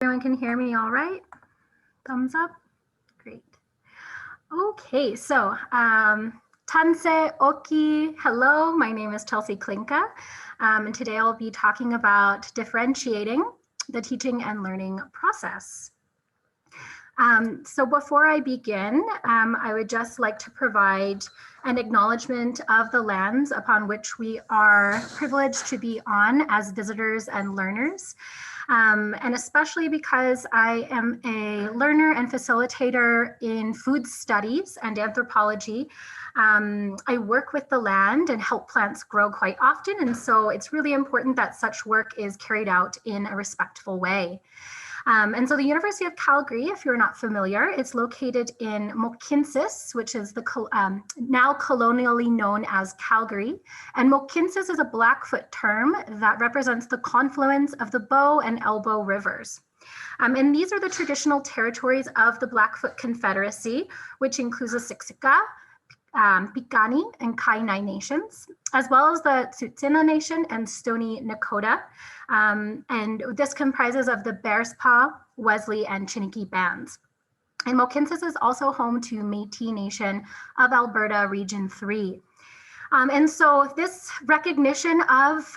Everyone can hear me all right? Thumbs up? Great. Okay, so Tanse Oki, hello, my name is Chelsea Klinka, and today I'll be talking about differentiating the teaching and learning process. So before I begin, I would just like to provide an acknowledgement of the lands upon which we are privileged to be on as visitors and learners. And especially because I am a learner and facilitator in food studies and anthropology, I work with the land and help plants grow quite often. And so it's really important that such work is carried out in a respectful way. And so the University of Calgary, if you're not familiar, it's located in Mohkinstsis, which is the now colonially known as Calgary. And Mohkinstsis is a Blackfoot term that represents the confluence of the Bow and Elbow rivers. And these are the traditional territories of the Blackfoot Confederacy, which includes the Siksika, Piikani, and Kainai nations, as well as the Tsuut'ina Nation and Stoney Nakoda. And this comprises of the Bearspaw, Wesley, and Chiniki bands. And Mohkinstsis is also home to Métis Nation of Alberta Region 3. And so this recognition of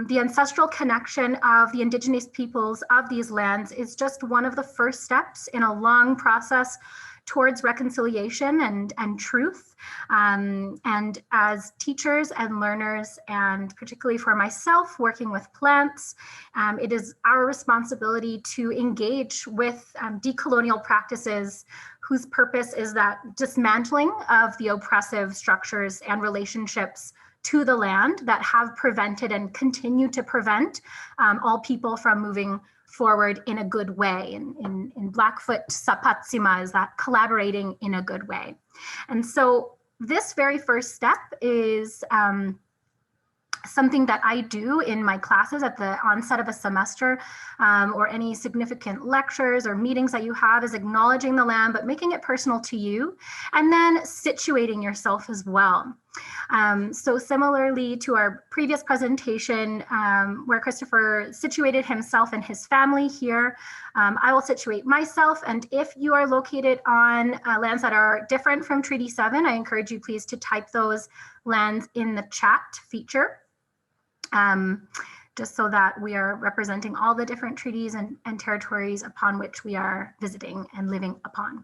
the ancestral connection of the Indigenous peoples of these lands is just one of the first steps in a long process towards reconciliation and truth. And as teachers and learners, and particularly for myself working with plants, it is our responsibility to engage with decolonial practices whose purpose is that dismantling of the oppressive structures and relationships to the land that have prevented and continue to prevent all people from moving forward in a good way. In Blackfoot, sapatsima is that collaborating in a good way. And so this very first step is something that I do in my classes at the onset of a semester, or any significant lectures or meetings that you have, is acknowledging the land, but making it personal to you, and then situating yourself as well. So similarly to our previous presentation, where Christopher situated himself and his family here, I will situate myself. And if you are located on lands that are different from Treaty 7, I encourage you please to type those lands in the chat feature. Just so that we are representing all the different treaties and territories upon which we are visiting and living upon.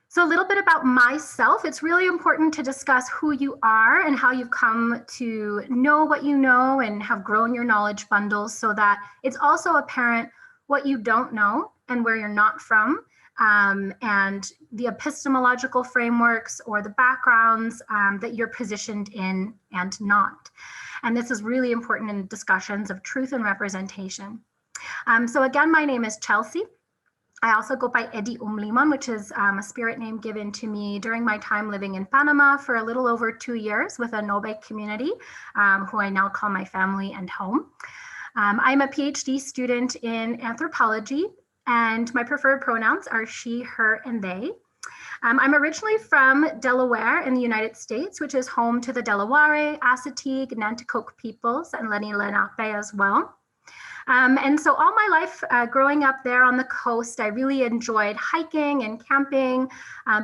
So a little bit about myself. It's really important to discuss who you are and how you've come to know what you know and have grown your knowledge bundles, so that it's also apparent what you don't know and where you're not from, and the epistemological frameworks or the backgrounds that you're positioned in and not. And this is really important in discussions of truth and representation. So again, my name is Chelsea. I also go by Edi Umliman, which is a spirit name given to me during my time living in Panama for a little over 2 years with a Nobe community, who I now call my family and home. I'm a PhD student in anthropology, and my preferred pronouns are she, her, and they. I'm originally from Delaware in the United States, which is home to the Delaware, Assateague, Nanticoke peoples, and Lenni Lenape as well. And so all my life growing up there on the coast, I really enjoyed hiking and camping,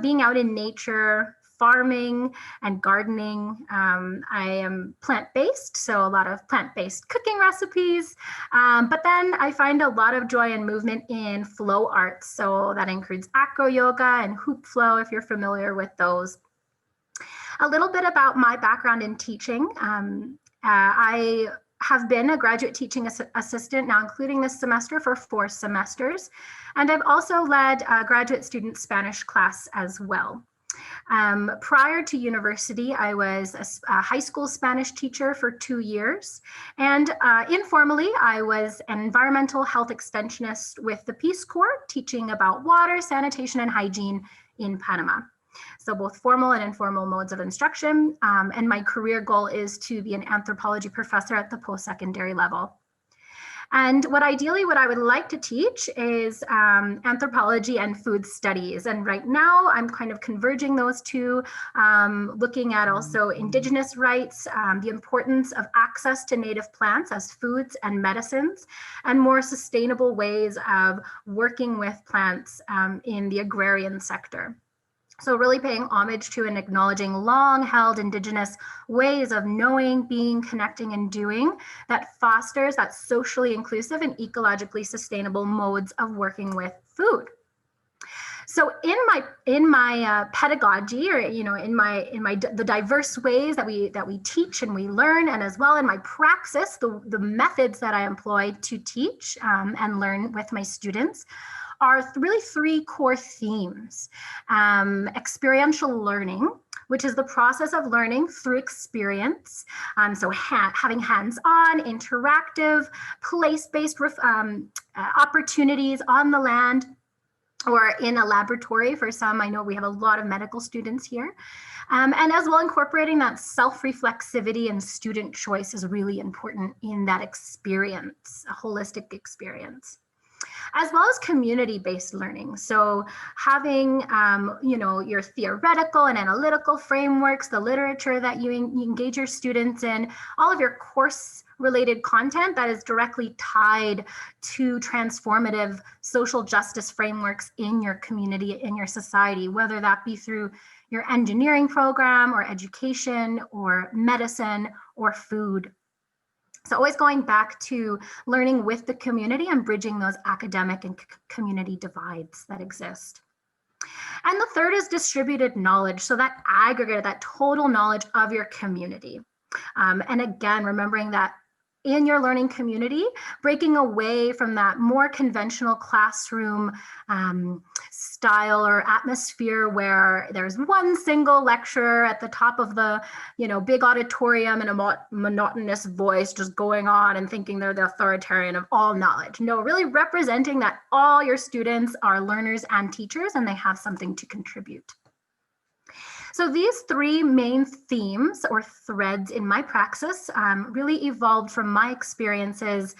being out in nature, farming and gardening. I am plant-based, so a lot of plant-based cooking recipes. But then I find a lot of joy and movement in flow arts. So that includes acro yoga and hoop flow, if you're familiar with those. A little bit about my background in teaching. I have been a graduate teaching assistant now, including this semester, for 4 semesters. And I've also led a graduate student Spanish class as well. Prior to university, I was a high school Spanish teacher for 2 years. And informally, I was an environmental health extensionist with the Peace Corps, teaching about water, sanitation, and hygiene in Panama. So both formal and informal modes of instruction. And my career goal is to be an anthropology professor at the post-secondary level. And what I would like to teach is anthropology and food studies. And right now I'm kind of converging those two, looking at also Indigenous rights, the importance of access to native plants as foods and medicines, and more sustainable ways of working with plants in the agrarian sector. So really paying homage to and acknowledging long-held Indigenous ways of knowing, being, connecting, and doing that fosters that socially inclusive and ecologically sustainable modes of working with food. So in my pedagogy, or the diverse ways that we teach and we learn, and as well in my praxis, the methods that I employ to teach and learn with my students are really three core themes. Experiential learning, which is the process of learning through experience. So having hands-on, interactive, place-based opportunities on the land or in a laboratory for some. I know we have a lot of medical students here. And as well, incorporating that self-reflexivity and student choice is really important in that experience, a holistic experience. As well as community-based learning. So having, your theoretical and analytical frameworks, the literature that you engage your students in, all of your course-related content that is directly tied to transformative social justice frameworks in your community, in your society, whether that be through your engineering program or education or medicine or food. So always going back to learning with the community and bridging those academic and community divides that exist. And the third is distributed knowledge. So that aggregate, that total knowledge of your community. And again, remembering that in your learning community, breaking away from that more conventional classroom style or atmosphere where there's one single lecturer at the top of the big auditorium and a monotonous voice just going on and thinking they're the authoritarian of all knowledge. No, really representing that all your students are learners and teachers and they have something to contribute. So these three main themes or threads in my praxis really evolved from my experiences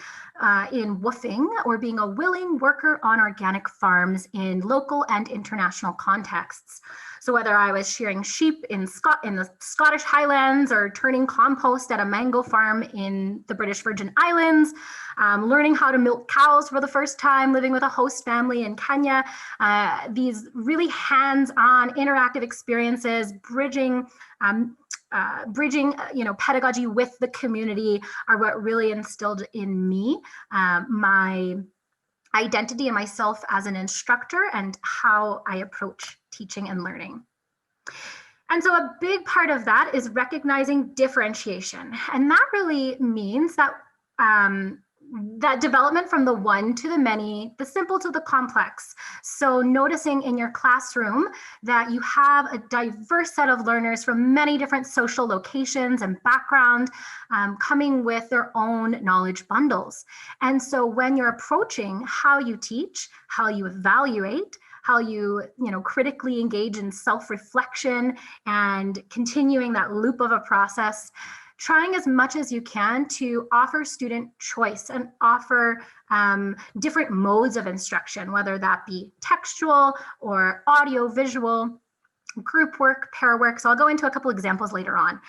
in woofing or being a willing worker on organic farms in local and international contexts. So whether I was shearing sheep in the Scottish Highlands or turning compost at a mango farm in the British Virgin Islands, learning how to milk cows for the first time, living with a host family in Kenya, these really hands-on interactive experiences, bridging pedagogy with the community are what really instilled in me my identity and myself as an instructor and how I approach teaching and learning. And so a big part of that is recognizing differentiation. And that really means that that development from the one to the many, the simple to the complex. So noticing in your classroom that you have a diverse set of learners from many different social locations and background coming with their own knowledge bundles. And so when you're approaching how you teach, how you evaluate, how you critically engage in self-reflection and continuing that loop of a process, trying as much as you can to offer student choice and offer different modes of instruction, whether that be textual or audio visual, group work, pair work. So I'll go into a couple examples later on.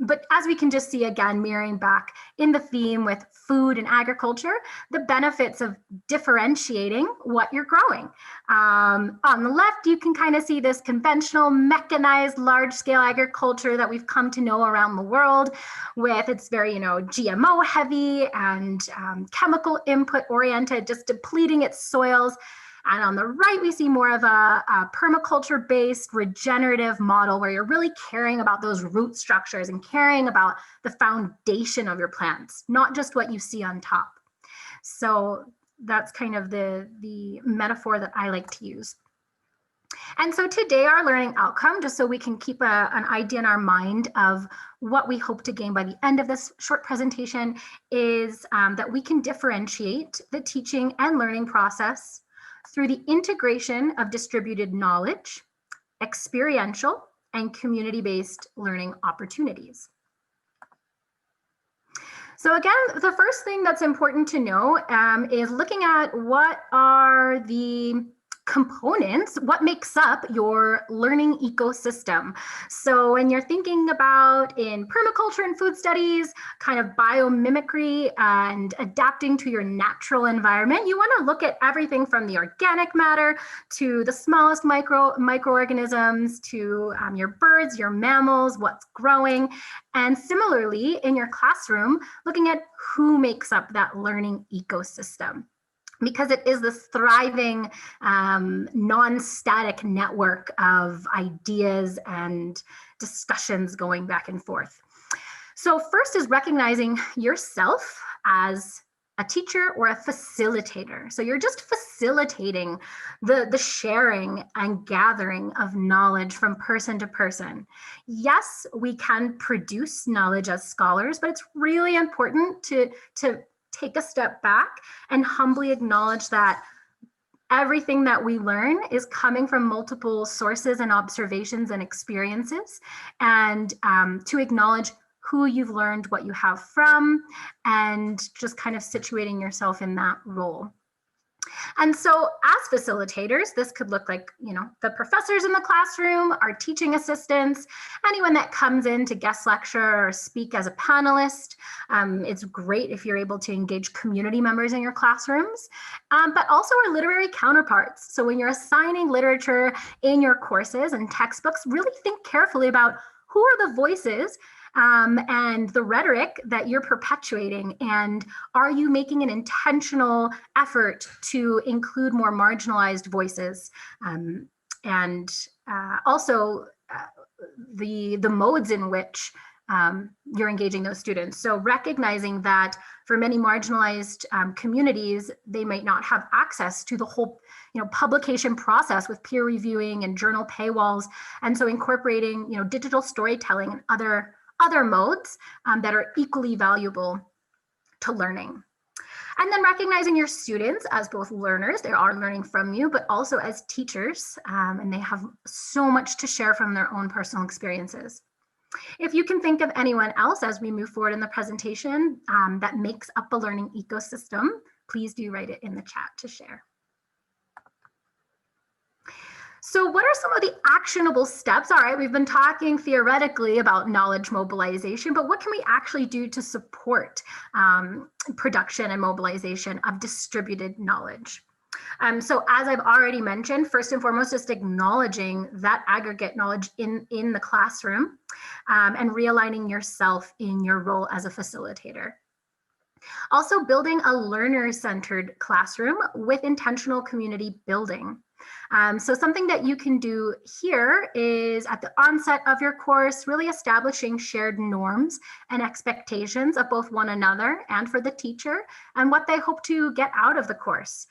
But as we can just see again, mirroring back in the theme with food and agriculture, the benefits of differentiating what you're growing. On the left, you can kind of see this conventional mechanized large-scale agriculture that we've come to know around the world with it's very, GMO heavy and chemical input oriented, just depleting its soils. And on the right, we see more of a permaculture-based regenerative model where you're really caring about those root structures and caring about the foundation of your plants, not just what you see on top. So that's kind of the metaphor that I like to use. And so today our learning outcome, just so we can keep an idea in our mind of what we hope to gain by the end of this short presentation, is that we can differentiate the teaching and learning process through the integration of distributed knowledge, experiential, and community-based learning opportunities. So again, the first thing that's important to know is looking at what are the components, what makes up your learning ecosystem. So when you're thinking about in permaculture and food studies, kind of biomimicry and adapting to your natural environment, you want to look at everything from the organic matter to the smallest microorganisms to your birds, your mammals, what's growing. And similarly, in your classroom, looking at who makes up that learning ecosystem, because it is this thriving, non-static network of ideas and discussions going back and forth. So first is recognizing yourself as a teacher or a facilitator. So you're just facilitating the sharing and gathering of knowledge from person to person. Yes, we can produce knowledge as scholars, but it's really important to take a step back and humbly acknowledge that everything that we learn is coming from multiple sources and observations and experiences, and to acknowledge who you've learned what you have from, and just kind of situating yourself in that role. And so as facilitators, this could look like, the professors in the classroom, our teaching assistants, anyone that comes in to guest lecture or speak as a panelist. It's great if you're able to engage community members in your classrooms, but also our literary counterparts. So when you're assigning literature in your courses and textbooks, really think carefully about who are the voices and the rhetoric that you're perpetuating, and are you making an intentional effort to include more marginalized voices, and also the modes in which you're engaging those students. So recognizing that for many marginalized communities, they might not have access to the whole publication process with peer reviewing and journal paywalls, and so incorporating digital storytelling and other modes that are equally valuable to learning. And then recognizing your students as both learners, they are learning from you, but also as teachers, and they have so much to share from their own personal experiences. If you can think of anyone else as we move forward in the presentation that makes up a learning ecosystem, please do write it in the chat to share. So what are some of the actionable steps? All right, we've been talking theoretically about knowledge mobilization, but what can we actually do to support production and mobilization of distributed knowledge? So as I've already mentioned, first and foremost, just acknowledging that aggregate knowledge in the classroom and realigning yourself in your role as a facilitator. Also building a learner-centered classroom with intentional community building. So something that you can do here is at the onset of your course, really establishing shared norms and expectations of both one another and for the teacher and what they hope to get out of the course.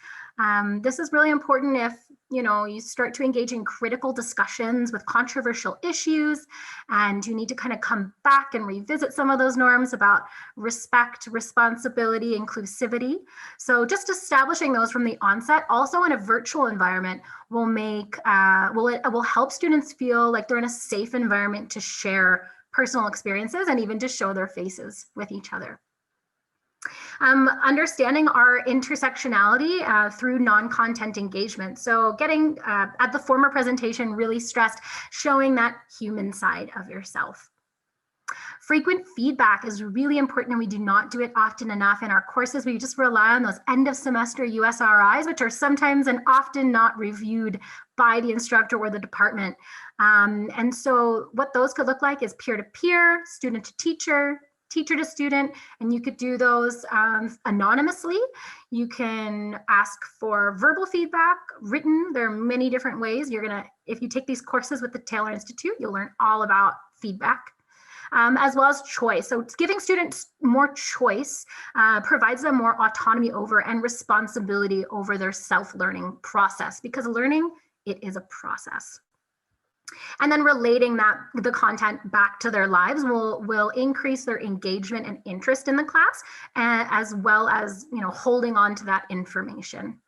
This is really important if you start to engage in critical discussions with controversial issues, and you need to kind of come back and revisit some of those norms about respect, responsibility, inclusivity. So just establishing those from the onset, also in a virtual environment, will will help students feel like they're in a safe environment to share personal experiences and even to show their faces with each other. Understanding our intersectionality through non-content engagement. So getting at the former presentation really stressed showing that human side of yourself. Frequent feedback is really important, and we do not do it often enough in our courses. We just rely on those end of semester USRIs, which are sometimes and often not reviewed by the instructor or the department. And so what those could look like is peer-to-peer, student to teacher, teacher to student, and you could do those anonymously. You can ask for verbal feedback, written. There are many different ways. If you take these courses with the Taylor Institute, you'll learn all about feedback, as well as choice. So it's giving students more choice provides them more autonomy over and responsibility over their self-learning process, because learning, it is a process. And then relating the content back to their lives will increase their engagement and interest in the class, as well as holding on to that information.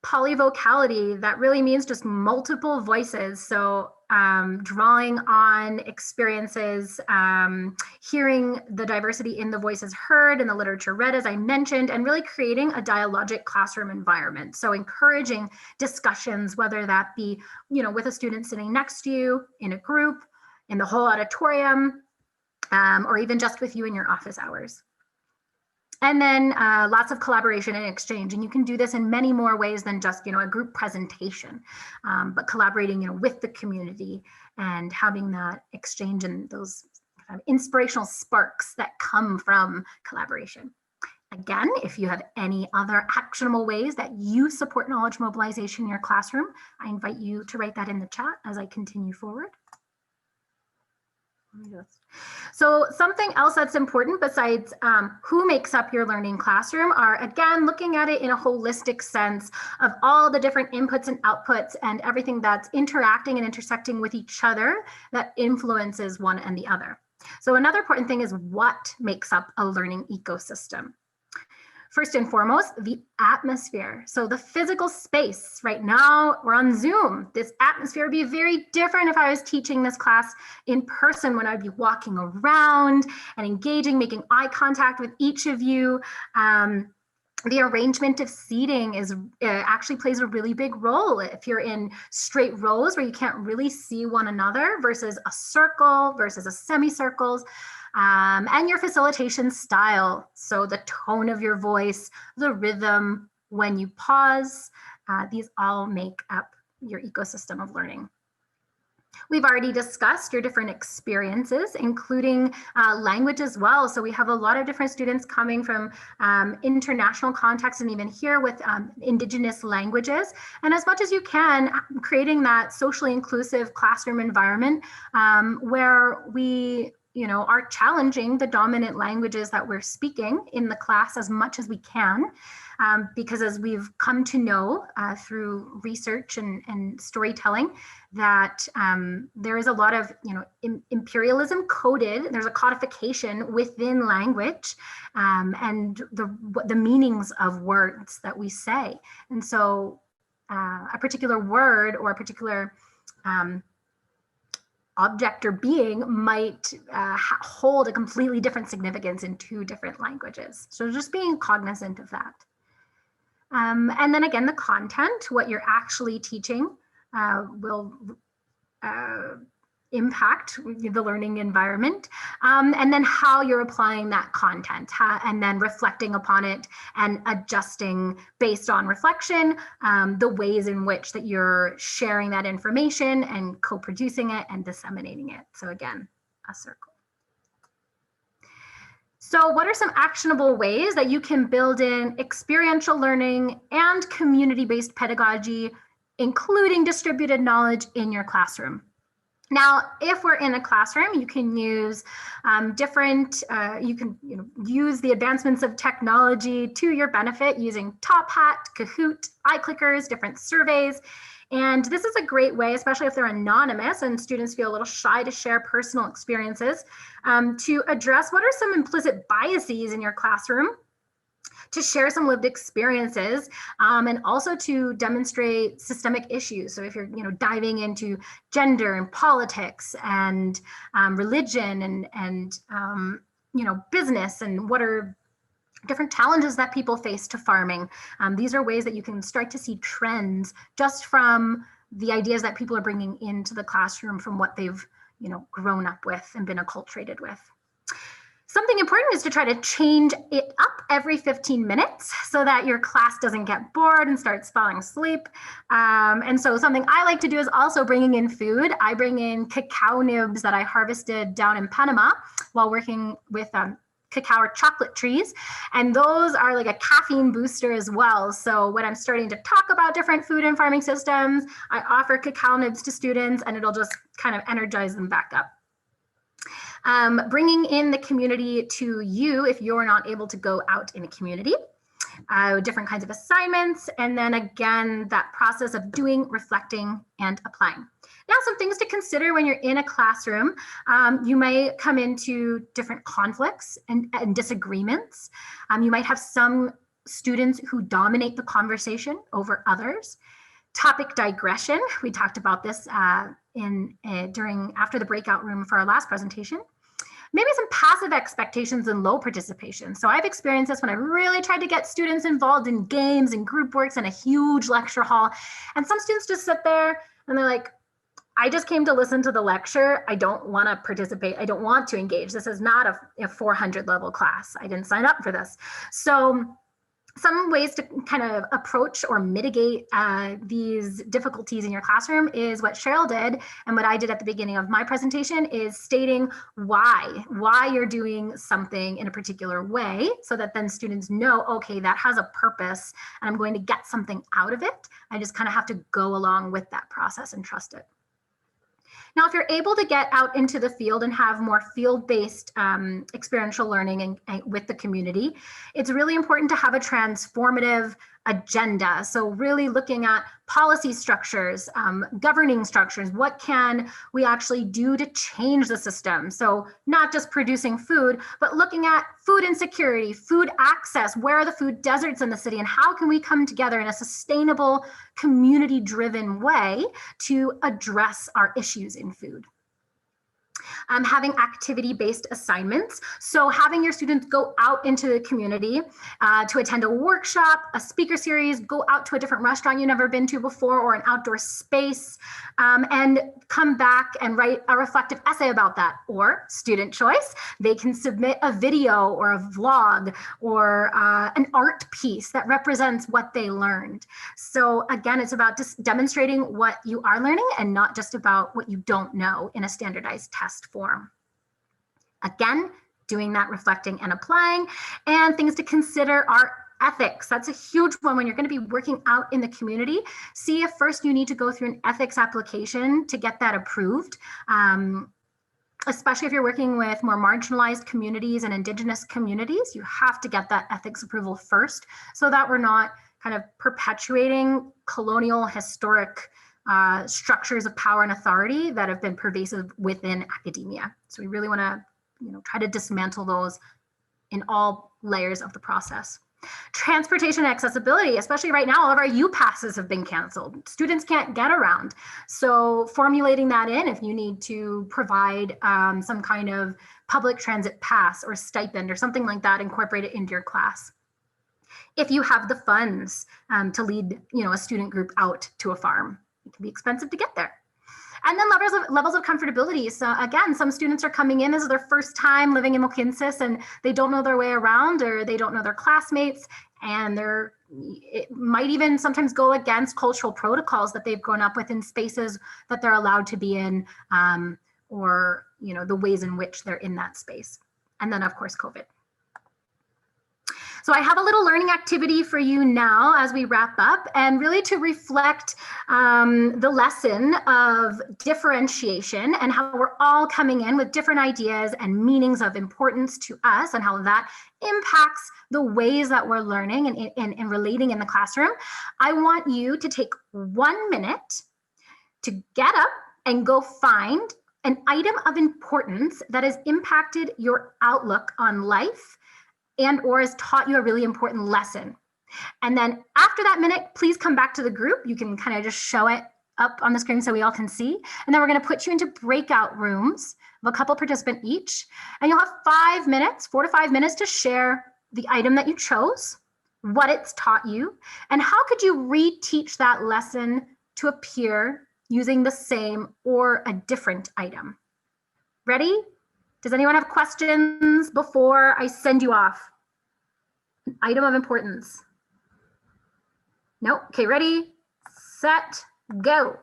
Polyvocality, that really means just multiple voices. So drawing on experiences, hearing the diversity in the voices heard and the literature read, as I mentioned, and really creating a dialogic classroom environment. So encouraging discussions, whether that be, with a student sitting next to you, in a group, in the whole auditorium, or even just with you in your office hours. And then lots of collaboration and exchange. And you can do this in many more ways than just, a group presentation, but collaborating, with the community and having that exchange and those kind of inspirational sparks that come from collaboration. Again, if you have any other actionable ways that you support knowledge mobilization in your classroom, I invite you to write that in the chat as I continue forward. So something else that's important besides who makes up your learning classroom are, again, looking at it in a holistic sense of all the different inputs and outputs and everything that's interacting and intersecting with each other that influences one and the other. So another important thing is what makes up a learning ecosystem. First and foremost, the atmosphere. So the physical space. Right now, we're on Zoom. This atmosphere would be very different if I was teaching this class in person, when I'd be walking around and engaging, making eye contact with each of you. The arrangement of seating actually plays a really big role. If you're in straight rows where you can't really see one another versus a circle versus a semicircles. And your facilitation style. So the tone of your voice, the rhythm, when you pause, these all make up your ecosystem of learning. We've already discussed your different experiences, including language as well. So we have a lot of different students coming from international contexts, and even here with Indigenous languages. And as much as you can, creating that socially inclusive classroom environment where we are challenging the dominant languages that we're speaking in the class as much as we can, because as we've come to know through research and storytelling, that there is a lot of imperialism coded. There's a codification within language and the meanings of words that we say. And so a particular word or a particular object or being might hold a completely different significance in two different languages. So just being cognizant of that. And then again, the content, what you're actually teaching will impact the learning environment, and then how you're applying that content, and then reflecting upon it and adjusting based on reflection, the ways in which that you're sharing that information and co-producing it and disseminating it. So again, a circle. So what are some actionable ways that you can build in experiential learning and community-based pedagogy, including distributed knowledge in your classroom? Now, if we're in a classroom, you can use use the advancements of technology to your benefit using Top Hat, Kahoot, iClickers, different surveys. And this is a great way, especially if they're anonymous and students feel a little shy to share personal experiences, to address what are some implicit biases in your classroom, to share some lived experiences, and also to demonstrate systemic issues. So if you're diving into gender and politics and religion and business, and what are different challenges that people face to farming, these are ways that you can start to see trends just from the ideas that people are bringing into the classroom from what they've grown up with and been acculturated with. Something important is to try to change it up every 15 minutes so that your class doesn't get bored and starts falling asleep. And so something I like to do is also bringing in food. I bring in cacao nibs that I harvested down in Panama while working with cacao or chocolate trees. And those are like a caffeine booster as well. So when I'm starting to talk about different food and farming systems, I offer cacao nibs to students, and it'll just kind of energize them back up. Bringing in the community to you if you're not able to go out in a community, different kinds of assignments, and then again, that process of doing, reflecting, and applying. Now, some things to consider when you're in a classroom. You may come into different conflicts and disagreements. You might have some students who dominate the conversation over others. topic digression. We talked about this after the breakout room for our last presentation. Maybe some passive expectations and low participation. So I've experienced this when I really tried to get students involved in games and group works in a huge lecture hall. And some students just sit there and they're like, I just came to listen to the lecture. I don't want to participate. I don't want to engage. This is not a 400 level class. I didn't sign up for this. So some ways to kind of approach or mitigate these difficulties in your classroom is what Cheryl did, and what I did at the beginning of my presentation is stating why you're doing something in a particular way, so that then students know, okay, that has a purpose and I'm going to get something out of it. I just kind of have to go along with that process and trust it. Now, if you're able to get out into the field and have more field-based experiential learning and with the community, it's really important to have a transformative agenda. So really looking at policy structures, governing structures, what can we actually do to change the system? So not just producing food, but looking at food insecurity, food access, where are the food deserts in the city, and how can we come together in a sustainable, community-driven way to address our issues in food. Having activity-based assignments. So having your students go out into the community to attend a workshop, a speaker series, go out to a different restaurant you've never been to before or an outdoor space, and come back and write a reflective essay about that. Or student choice, they can submit a video or a vlog or an art piece that represents what they learned. So again, it's about just demonstrating what you are learning and not just about what you don't know in a standardized test form. Again, doing that reflecting and applying, and things to consider are ethics. That's a huge one when you're going to be working out in the community. See if first you need to go through an ethics application to get that approved. Especially if you're working with more marginalized communities and Indigenous communities, you have to get that ethics approval first so that we're not kind of perpetuating colonial historic structures of power and authority that have been pervasive within academia. So we really want to, try to dismantle those in all layers of the process. Transportation and accessibility, especially right now, all of our U-passes have been canceled. Students can't get around. So formulating that in, if you need to provide some kind of public transit pass or stipend or something like that, incorporate it into your class. If you have the funds to lead, a student group out to a farm, it can be expensive to get there. And then levels of comfortability. So again, some students are coming in, this is their first time living in Mohkinstsis and they don't know their way around or they don't know their classmates, and it might even sometimes go against cultural protocols that they've grown up with in spaces that they're allowed to be in, or the ways in which they're in that space. And then of course, COVID. So I have a little learning activity for you now as we wrap up, and really to reflect the lesson of differentiation and how we're all coming in with different ideas and meanings of importance to us and how that impacts the ways that we're learning and relating in the classroom. I want you to take 1 minute to get up and go find an item of importance that has impacted your outlook on life and or has taught you a really important lesson. And then after that minute, please come back to the group. You can kind of just show it up on the screen so we all can see. And then we're going to put you into breakout rooms of a couple participants each. And you'll have 5 minutes, 4 to 5 minutes to share the item that you chose, what it's taught you, and how could you reteach that lesson to appear using the same or a different item. Ready? Does anyone have questions before I send you off? An item of importance. Nope. Okay, ready, set, go.